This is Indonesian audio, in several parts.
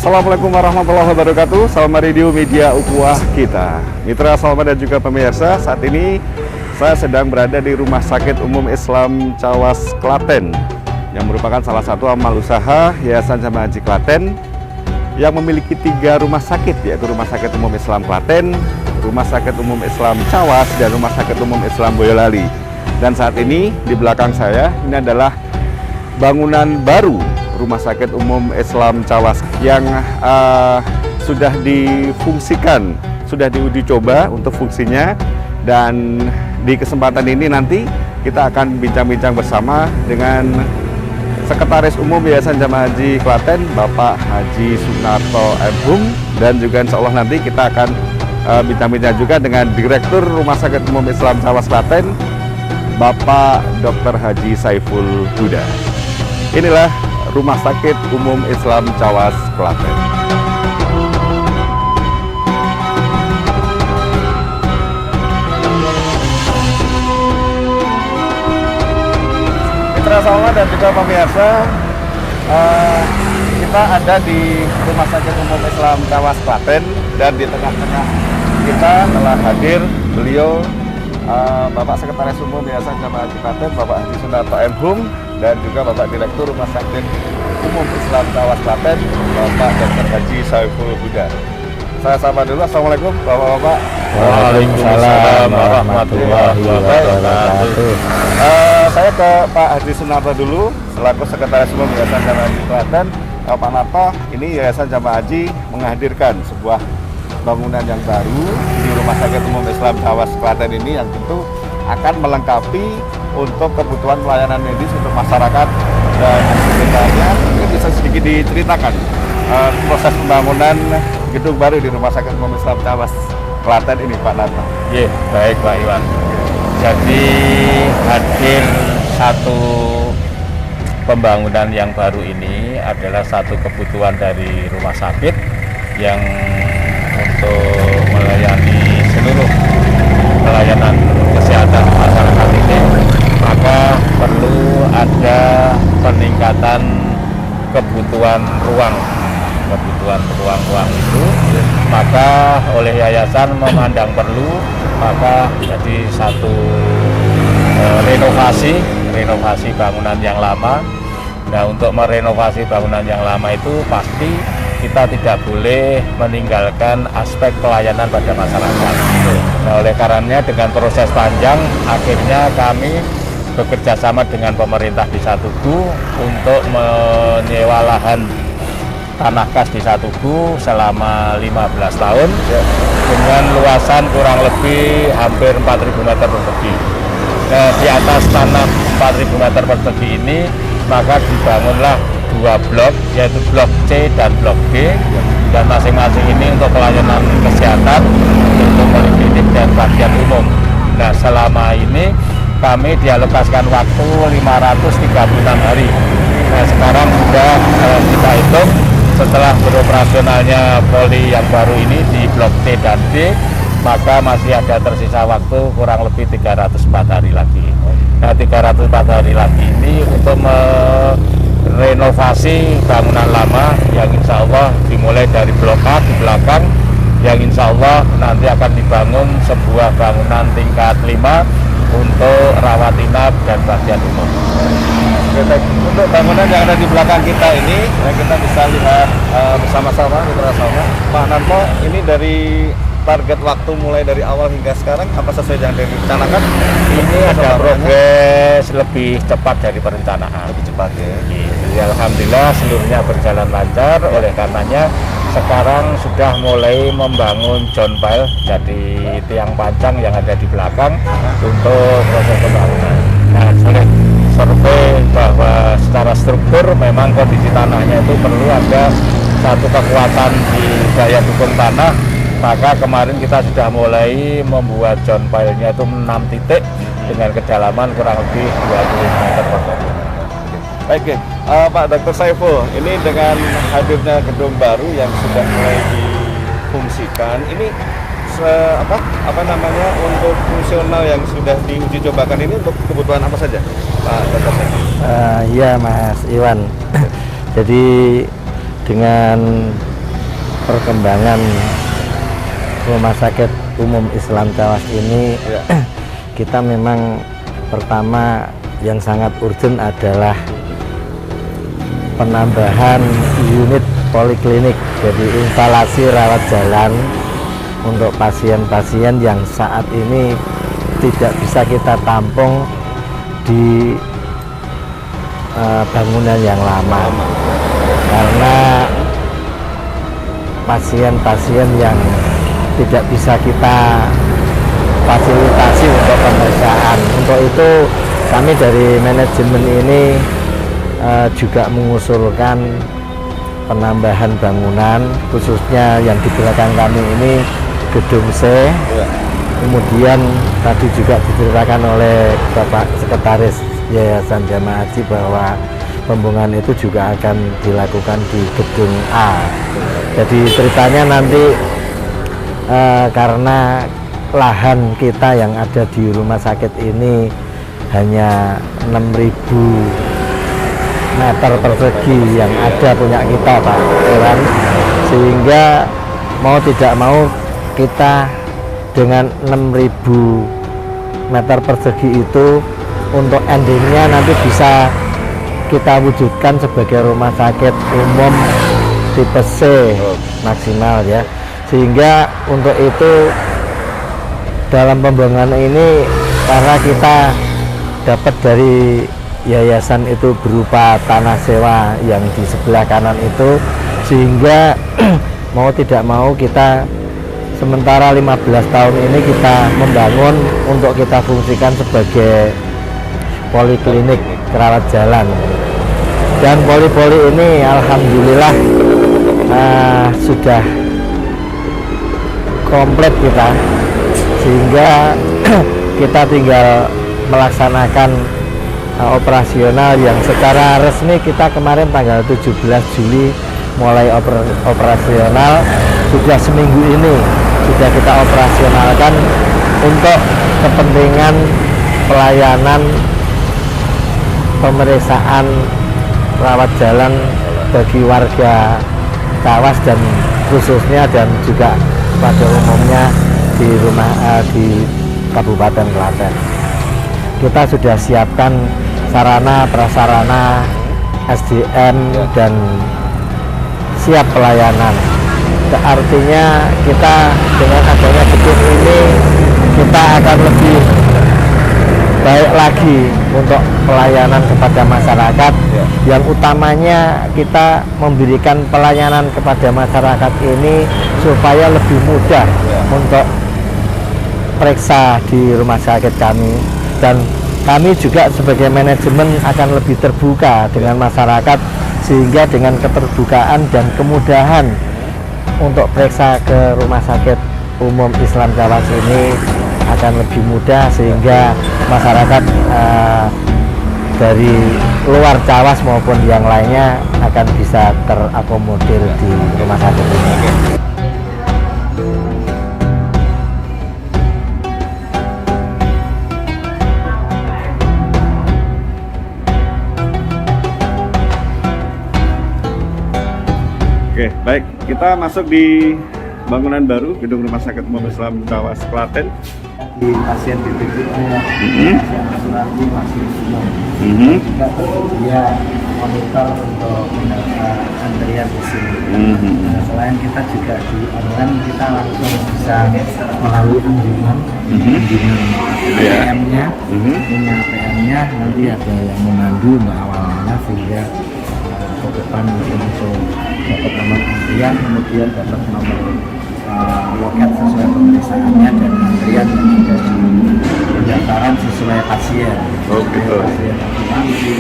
Assalamualaikum warahmatullahi wabarakatuh. Salam radio media ukhuwah kita. Mitra Salma dan juga pemirsa, saat ini saya sedang berada di Rumah Sakit Umum Islam Cawas Klaten, yang merupakan salah satu amal usaha Yayasan Jamaah Haji Klaten yang memiliki 3 rumah sakit, yaitu Rumah Sakit Umum Islam Klaten, Rumah Sakit Umum Islam Cawas, dan Rumah Sakit Umum Islam Boyolali. Dan saat ini di belakang saya ini adalah bangunan baru Rumah Sakit Umum Islam Cawas yang sudah difungsikan, sudah diuji coba untuk fungsinya. Dan di kesempatan ini nanti kita akan bincang-bincang bersama dengan Sekretaris Umum Yayasan Jamaah Haji Klaten, Bapak Haji Sunarto M.Hum, dan juga insya Allah nanti kita akan bincang-bincang juga dengan Direktur Rumah Sakit Umum Islam Cawas Klaten, Bapak Dr. Haji Saiful Huda. Inilah Rumah Sakit Umum Islam Cawas Klaten. Mitra Salma dan juga pemirsa, kita ada di Rumah Sakit Umum Islam Cawas Klaten, dan di tengah-tengah kita telah hadir beliau Bapak Sekretaris Umum Yayasan Jamaah Haji Klaten, Bapak Haji Sunarto M.Hum, dan juga Bapak Direktur Rumah Sakit Umum Islam Cawas Klaten, Bapak Dr. Haji Saiful Huda. Saya sapa dulu. Assalamualaikum Bapak-Bapak. Waalaikumsalam warahmatullahi wabarakatuh. Saya ke Pak Haji Sunarto dulu, selaku Sekretaris Umum Yayasan Jamaah Haji Klaten. Pak Narto, ini Yayasan Jamaah Haji menghadirkan sebuah bangunan yang baru di Rumah Sakit Umum Islam Cawas Klaten ini, yang tentu akan melengkapi untuk kebutuhan pelayanan medis untuk masyarakat. Dan sebenarnya mungkin bisa sedikit diceritakan proses pembangunan gedung baru di Rumah Sakit Umum Islam Cawas Klaten ini, Pak Narto. Iya, baik Pak Iwan. Jadi hadir satu pembangunan yang baru ini adalah satu kebutuhan dari rumah sakit yang untuk melayani seluruh pelayanan kesehatan masyarakat ini, maka perlu ada peningkatan kebutuhan ruang itu. Maka oleh yayasan memandang perlu, maka jadi satu renovasi bangunan yang lama. Nah, untuk merenovasi bangunan yang lama itu pasti kita tidak boleh meninggalkan aspek pelayanan pada masyarakat. Nah, oleh karenanya dengan proses panjang, akhirnya kami bekerja sama dengan pemerintah Desa Tugu untuk menyewa lahan tanah kas Desa Tugu selama 15 tahun dengan luasan kurang lebih hampir 4.000 meter persegi. Nah, di atas tanah 4.000 meter persegi ini maka dibangunlah 2 blok, yaitu blok C dan blok D, dan masing-masing ini untuk pelayanan kesehatan, untuk poliklinik dan bagian umum. Nah, selama ini kami dialokasikan waktu 536 hari. Nah, sekarang sudah kita hitung setelah beroperasionalnya poli yang baru ini di blok C dan D, maka masih ada tersisa waktu kurang lebih 304 hari lagi. Nah, 304 hari lagi ini untuk renovasi bangunan lama yang insya Allah dimulai dari blok A di belakang, yang insya Allah nanti akan dibangun sebuah bangunan tingkat 5 untuk rawat inap dan bagian umum. Untuk bangunan yang ada di belakang kita ini, kita bisa lihat bersama-sama, Mitra Salma. Pak Narto, ini dari target waktu mulai dari awal hingga sekarang apa sesuai yang direncanakan? Ini ada progres lebih cepat dari perencanaan. Lebih cepat ya. Jadi alhamdulillah seluruhnya berjalan lancar. Oleh karenanya sekarang sudah mulai membangun John pile, jadi tiang pancang yang ada di belakang untuk proses pembangunan. Nah, oleh survei bahwa secara struktur memang kondisi tanahnya itu perlu ada satu kekuatan di daya dukung tanah. Maka kemarin kita sudah mulai membuat John pile-nya itu 6 titik dengan kedalaman kurang lebih 20 meter persegi. Baik, Pak Dr. Saiful, ini dengan hadirnya gedung baru yang sudah mulai difungsikan, ini untuk fungsional yang sudah diuji cobakan ini untuk kebutuhan apa saja, Pak Dr. Saiful? Iya Mas Iwan. Jadi dengan perkembangan Rumah Sakit Umum Islam Cawas ini, kita memang pertama yang sangat urgent adalah penambahan unit poliklinik, jadi instalasi rawat jalan untuk pasien-pasien yang saat ini tidak bisa kita tampung di bangunan yang lama, karena pasien-pasien yang tidak bisa kita fasilitasi untuk pemeriksaan. Untuk itu kami dari manajemen ini juga mengusulkan penambahan bangunan, khususnya yang di belakang kami ini gedung C. Kemudian tadi juga diceritakan oleh Bapak Sekretaris Yayasan Jamaah Haji bahwa pembangunan itu juga akan dilakukan di gedung A. Jadi ceritanya nanti karena lahan kita yang ada di rumah sakit ini hanya 6.000 meter persegi yang ada punya kita, Pak Iwan, sehingga mau tidak mau kita dengan 6.000 meter persegi itu untuk endingnya nanti bisa kita wujudkan sebagai rumah sakit umum tipe C maksimal ya. Sehingga untuk itu dalam pembangunan ini, karena kita dapat dari yayasan itu berupa tanah sewa yang di sebelah kanan itu, sehingga mau tidak mau kita sementara 15 tahun ini kita membangun untuk kita fungsikan sebagai poliklinik rawat jalan. Dan poli-poli ini alhamdulillah sudah komplit kita, sehingga kita tinggal melaksanakan operasional yang secara resmi kita kemarin tanggal 17 Juli mulai operasional. Sudah seminggu ini sudah kita operasionalkan untuk kepentingan pelayanan pemeriksaan rawat jalan bagi warga Cawas dan khususnya dan juga pada umumnya di Kabupaten Klaten. Kita sudah siapkan sarana prasarana, SDM dan siap pelayanan. Artinya kita dengan adanya gedung ini kita akan lebih baik lagi untuk pelayanan kepada masyarakat. Yang utamanya kita memberikan pelayanan kepada masyarakat ini supaya lebih mudah untuk periksa di rumah sakit kami, dan kami juga sebagai manajemen akan lebih terbuka dengan masyarakat, sehingga dengan keterbukaan dan kemudahan untuk periksa ke Rumah Sakit Umum Islam Cawas ini akan lebih mudah, sehingga masyarakat dari luar Cawas maupun yang lainnya akan bisa terakomodir di rumah sakit ini. Oke, baik. Kita masuk di bangunan baru gedung Rumah Sakit Umum Islam Cawas Klaten. Di pasien BPJS, pasien asuransi, pasien umum, juga tersedia monitor untuk mendaftar antrian di sini. Nah, selain kita juga di online, kita langsung bisa melalui anjungan ATM-nya, punya ATM-nya, nanti ada yang memandu untuk awalnya, sehingga ke depan langsung dapat nomor antrian, kemudian dapat nomor loket sesuai pemeriksaannya, dan antrian yang sudah di pendaftaran sesuai pasien. Pasien asuransi,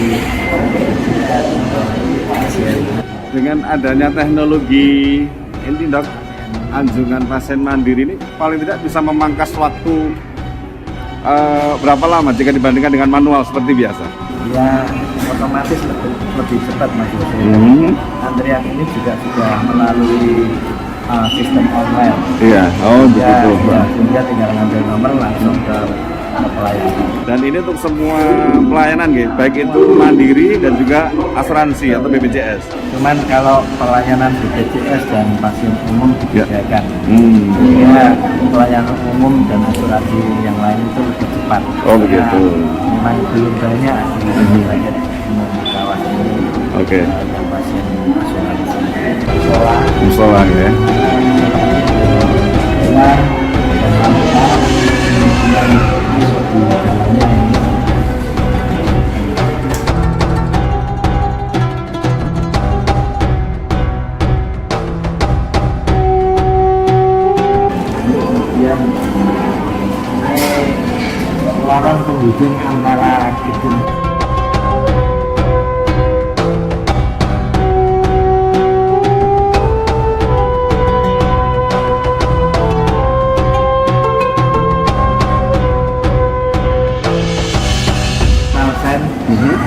pasien. Dengan adanya teknologi ini, Dok, anjungan pasien mandiri ini paling tidak bisa memangkas waktu berapa lama jika dibandingkan dengan manual seperti biasa? Ya, otomatis lebih cepat, Mas. Antrian ini juga sudah melalui sistem online. Iya, oh begitu. Ya, sehingga tinggal ngambil nomor langsung ke pelayanan. Dan ini untuk semua pelayanan gitu, baik itu mandiri dan juga asuransi atau BPJS. Cuman kalau pelayanan BPJS dan pasien umum dibedakan. Ya, pelayanan umum dan asuransi yang lain itu lebih cepat. Oh begitu. Memang belum banyak di kawasan ini. Oke. Yang pasien asuransi. Musola ya. Lorong penghubung antara gedung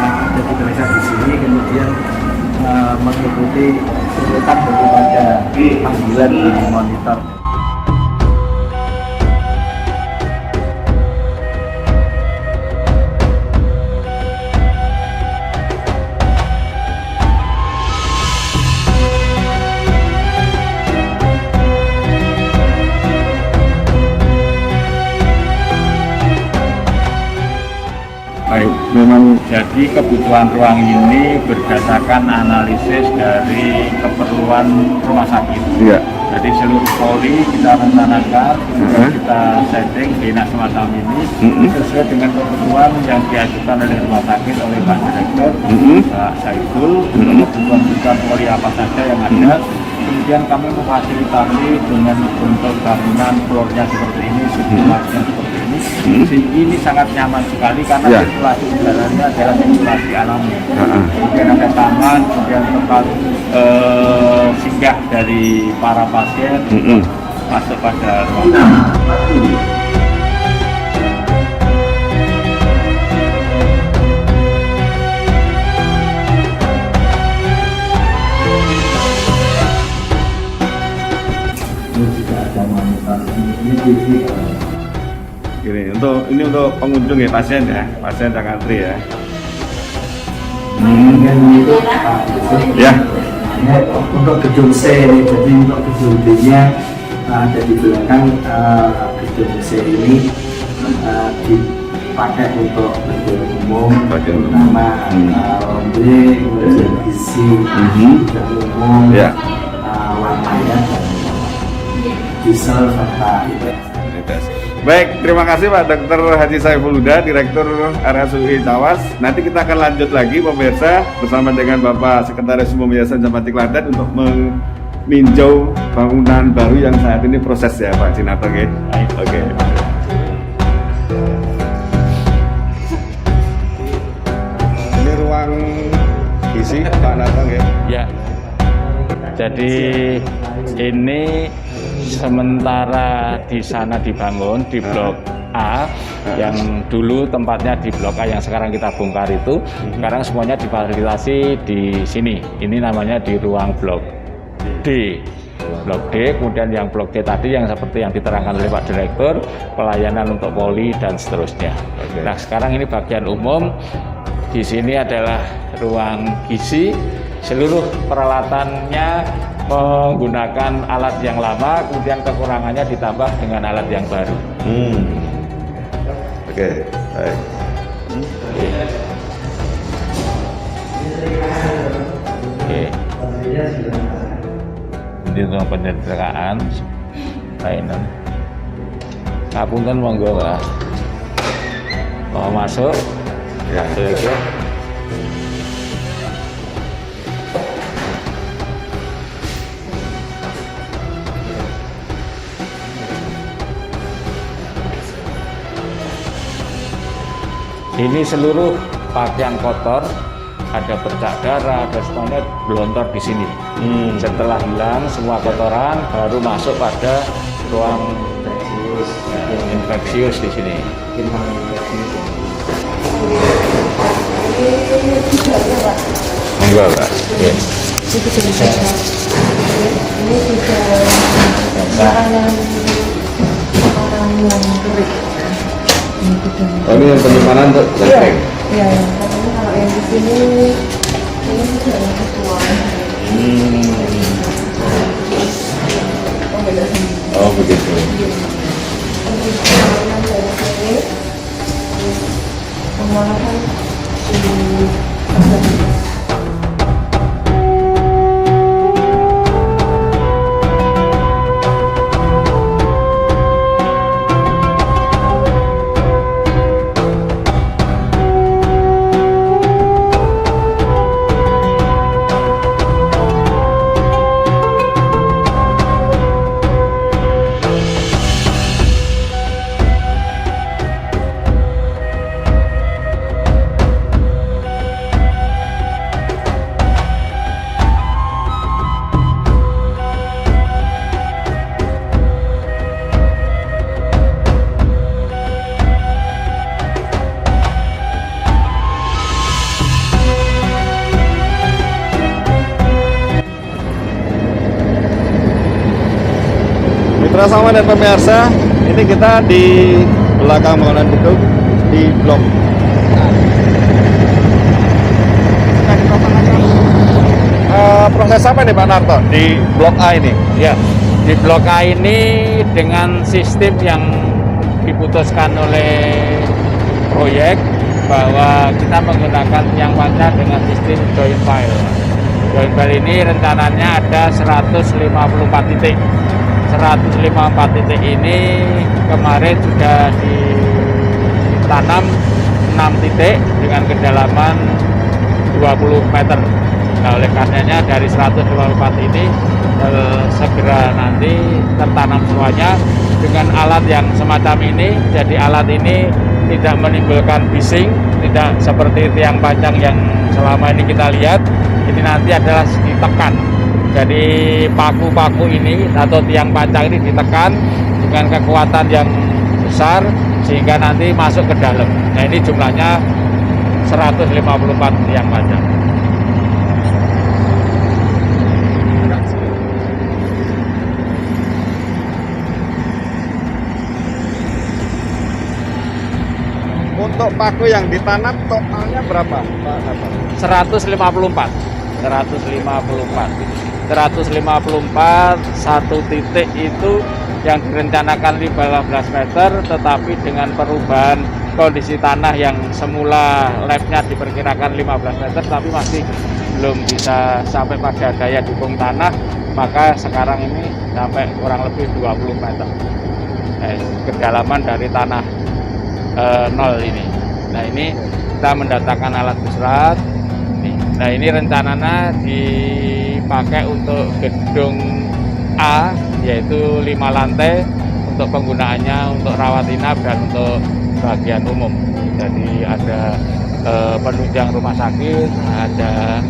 ada di desa di sini, kemudian mengikuti urutan daripada panggilan di monitor. Baik, memang jadi kebutuhan ruang ini berdasarkan analisis dari keperluan rumah sakit. Iya. Jadi seluruh poli kita rencanakan, kita setting bina semacam ini sesuai dengan kebutuhan yang diajukan oleh rumah sakit oleh Pak Direktur, Pak Saiful, untuk kebutuhan poli apa saja yang ada. Kemudian kami memfasilitasi dengan bentuk bangunan floornya seperti ini, sublimasinya seperti ini. Ini sangat nyaman sekali karena sirkulasi udaranya adalah sirkulasi alami. Kemudian ada taman, kemudian tempat singgah dari para pasien masuk pada ruangan. Gini, ini untuk pengunjung ya, pasien yang antri ya. Ya. Untuk gedung C, jadi untuk gedung D-nya ada di belakang gedung C ini dipakai untuk gedung umum, terutama laundry, kemudian gizi, gedung umum, warnanya, diesel serta ITS. Baik, terima kasih Pak Dr. Haji Saiful Huda, Direktur RSUI Cawas. Nanti kita akan lanjut lagi pemirsa bersama dengan Bapak Sekretaris Umum Yayasan Jamati Klaten untuk meninjau bangunan baru yang saat ini proses ya Pak Cinato. Oke. Ini ruang isi Pak Natang ya. Ya. Jadi ini sementara di sana dibangun di blok A, yang dulu tempatnya di blok A yang sekarang kita bongkar itu, sekarang semuanya difasilitasi di sini. Ini namanya di ruang blok D. Blok D, kemudian yang blok D tadi yang seperti yang diterangkan oleh Pak Direktur, pelayanan untuk poli dan seterusnya. Nah, sekarang ini bagian umum. Di sini adalah ruang gizi. Seluruh peralatannya menggunakan alat yang lama, kemudian kekurangannya ditambah dengan alat yang baru. Oke, baik. Oke. Ini untuk penyederhanaan layanan. Ngapunten monggo Pak. Mau masuk? Ya, itu. Ini seluruh pakaian kotor, ada bercak darah, ada semuanya belontor di sini. Setelah hilang semua kotoran, baru masuk pada ruang infeksius di sini. Enggak, Pak. Ya. Ini sudah orang yang kering. Ini Oh, ini yang penyimpanan untuk listrik. Iya, katanya kalau yang di sini ini juga yang keluar. Oh, beda sendiri. Oh, begitu. Pengolahan di Mitra Salma dan pemirsa, ini kita di belakang bangunan gedung di Blok A. Proses apa nih Pak Narto di Blok A ini? Ya, di Blok A ini dengan sistem yang diputuskan oleh proyek bahwa kita menggunakan tiang panjang dengan sistem joint pile. Joint pile ini rencananya ada 154 titik. 154 titik ini kemarin sudah ditanam 6 titik dengan kedalaman 20 meter. Nah, oleh karenanya dari 154 ini segera nanti tertanam semuanya dengan alat yang semacam ini. Jadi alat ini tidak menimbulkan bising, tidak seperti tiang panjang yang selama ini kita lihat. Ini nanti adalah ditekan. Jadi paku-paku ini atau tiang panjang ini ditekan dengan kekuatan yang besar sehingga nanti masuk ke dalam. Nah, ini jumlahnya 154 tiang panjang. Untuk paku yang ditanam totalnya berapa Pak Narto? 154 satu titik itu yang direncanakan 15 meter, tetapi dengan perubahan kondisi tanah yang semula labnya diperkirakan 15 meter tapi masih belum bisa sampai pada daya dukung tanah, maka sekarang ini sampai kurang lebih 20 meter kedalaman dari tanah nol ini. Nah, ini kita mendatangkan alat busrat. Nah, ini rencananya dipakai untuk gedung A, yaitu 5 lantai untuk penggunaannya untuk rawat inap dan untuk bagian umum. Jadi ada penunjang rumah sakit, ada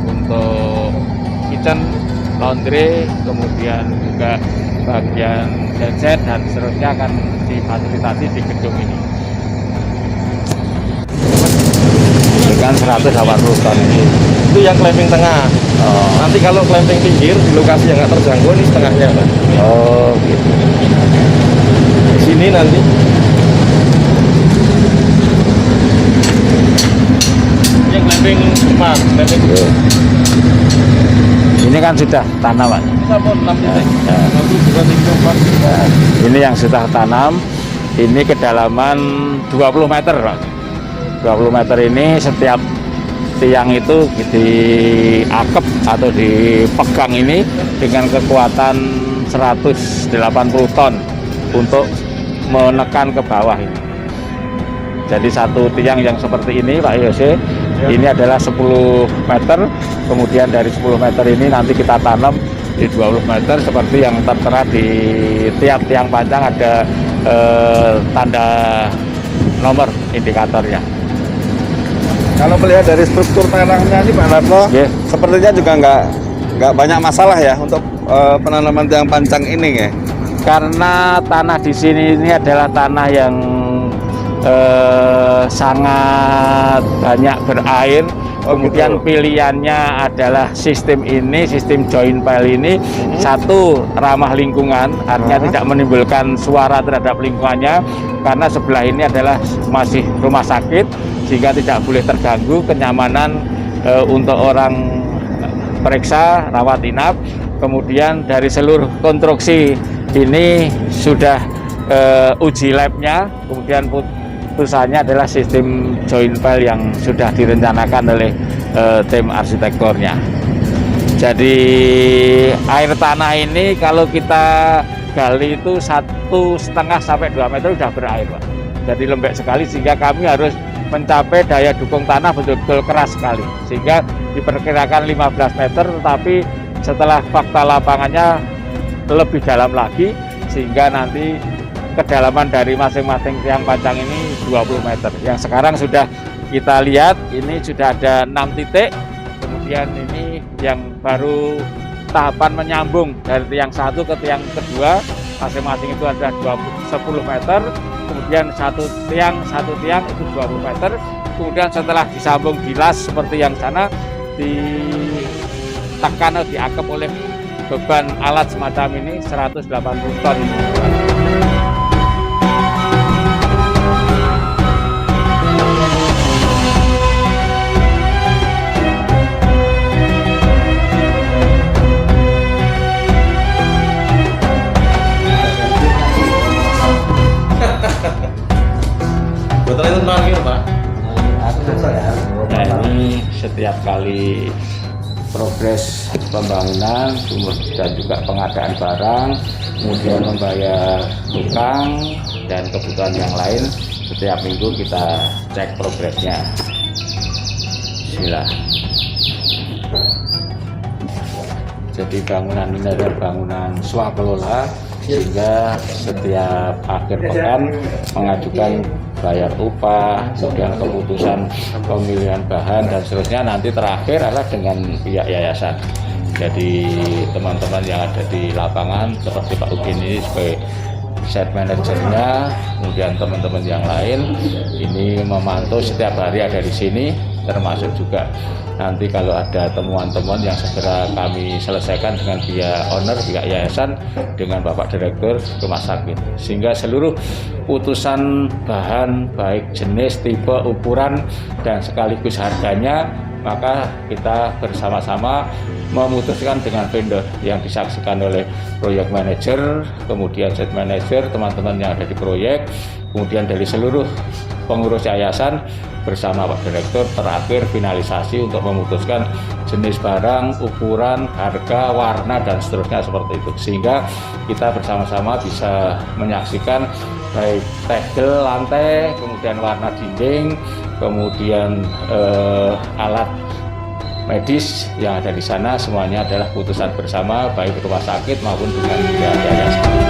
untuk kitchen, laundry, kemudian juga bagian genset dan seterusnya akan difasilitasi di gedung ini. Dengan 180 ton itu yang clamping tengah. Nanti kalau clamping pinggir di lokasi yang nggak terjangkau ini setengahnya Pak. Oh gitu. Di sini nanti yang clamping depan, clamping Ini kan sudah tanam, Pak. kita mau 6 titik. Ya. 1, 2, 3, 4. Ini yang sudah tanam. Ini kedalaman 20 meter, Pak. 20 meter ini setiap tiang itu diakep atau dipegang ini dengan kekuatan 180 ton untuk menekan ke bawah ini. Jadi satu tiang yang seperti ini Pak Yose, ini adalah 10 meter, kemudian dari 10 meter ini nanti kita tanam di 20 meter seperti yang tertera di tiap tiang panjang ada tanda nomor indikatornya. Kalau melihat dari struktur tanahnya ini Pak Narto, Yeah. sepertinya juga nggak banyak masalah ya untuk penanaman tiang panjang ini ya. Karena tanah di sini ini adalah tanah yang sangat banyak berair, Oh, Kemudian gitu. pilihannya adalah sistem ini, sistem joint pile ini satu ramah lingkungan, artinya tidak menimbulkan suara terhadap lingkungannya karena sebelah ini adalah masih rumah sakit sehingga tidak boleh terganggu kenyamanan untuk orang periksa rawat inap. Kemudian dari seluruh konstruksi ini sudah uji labnya, kemudian putusannya adalah sistem joint pile yang sudah direncanakan oleh tim arsitekturnya. Jadi air tanah ini kalau kita gali itu 1,5 sampai 2 meter sudah berair, Pak. Jadi lembek sekali sehingga kami harus mencapai daya dukung tanah betul-betul keras sekali. Sehingga diperkirakan 15 meter, tetapi setelah fakta lapangannya lebih dalam lagi sehingga nanti kedalaman dari masing-masing tiang pancang ini 20 meter. Yang sekarang sudah kita lihat ini sudah ada 6 titik. Kemudian ini yang baru tahapan menyambung dari tiang satu ke tiang kedua, masing-masing itu ada 10 meter. Kemudian satu tiang itu 20 meter. Kemudian setelah disambung dilas seperti yang sana, ditekan atau diangkep oleh beban alat semacam ini 180 ton. Botolnya itu parkir, Pak. Nah, ini setiap kali progres pembangunan dan juga pengadaan barang, kemudian membayar tukang dan kebutuhan yang lain, setiap minggu kita cek progresnya. Bismillah. Jadi bangunan ini adalah bangunan swakelola sehingga setiap akhir pekan mengajukan bayar upah, kemudian keputusan pemilihan bahan dan seterusnya, nanti terakhir adalah dengan pihak yayasan. Jadi teman-teman yang ada di lapangan seperti Pak Ugin ini sebagai site manajernya, kemudian teman-teman yang lain ini memantau setiap hari ada di sini, termasuk juga nanti kalau ada temuan-temuan yang segera kami selesaikan dengan pihak owner, pihak yayasan, dengan Bapak Direktur Rumah Sakit. Sehingga seluruh putusan bahan, baik jenis, tipe, ukuran, dan sekaligus harganya, maka kita bersama-sama memutuskan dengan vendor yang disaksikan oleh proyek manager, kemudian site manager, teman-teman yang ada di proyek, kemudian dari seluruh pengurus yayasan bersama Pak Direktur, terakhir finalisasi untuk memutuskan jenis barang, ukuran, harga, warna, dan seterusnya seperti itu. Sehingga kita bersama-sama bisa menyaksikan baik tegel lantai, kemudian warna dinding, kemudian alat medis yang ada di sana, semuanya adalah putusan bersama baik rumah sakit maupun dengan yayasan.